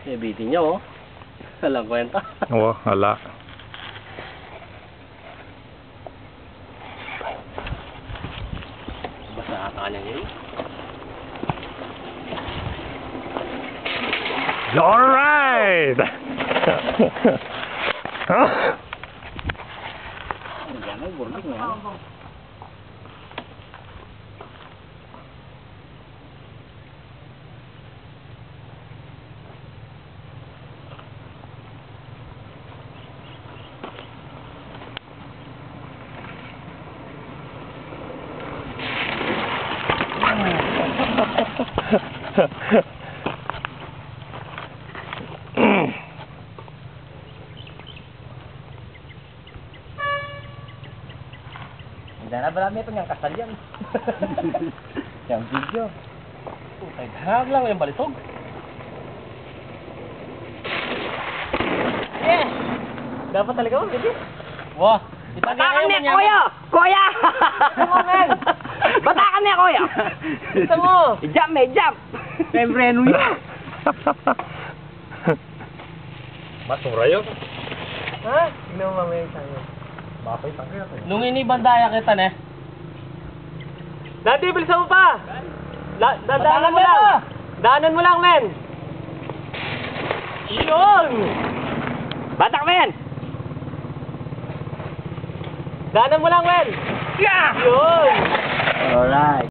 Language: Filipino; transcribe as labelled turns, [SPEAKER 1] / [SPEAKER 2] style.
[SPEAKER 1] Bitin niya, oh. Walang kwenta.
[SPEAKER 2] Oo, hala.
[SPEAKER 1] Basta nakakanya niya yun.
[SPEAKER 2] Alright!
[SPEAKER 1] Yan ay burling na.
[SPEAKER 3] Hindi na marami itong yung kasal yan. Yung video.
[SPEAKER 1] Putay, harap lang yung balitog.
[SPEAKER 3] Yes! Dapat talaga mo, hindi?
[SPEAKER 1] Wah,
[SPEAKER 3] Batakan niya, kuya! Kuya! Batakan niya, kuya! Gusto mo? I-jump, may jump! Siyempre, ano yun?
[SPEAKER 2] Masura yun.
[SPEAKER 3] Ha? Tignan mo mamaya sa'yo.
[SPEAKER 2] Bakit ang kaya
[SPEAKER 1] Nung inibandaya kita, ne?
[SPEAKER 3] Dati, bilisan mo pa! Daanan mo lang! Daanan mo lang, men! Yun! Batak, men! Daanan mo lang, men! Yeah! Yun! Alright.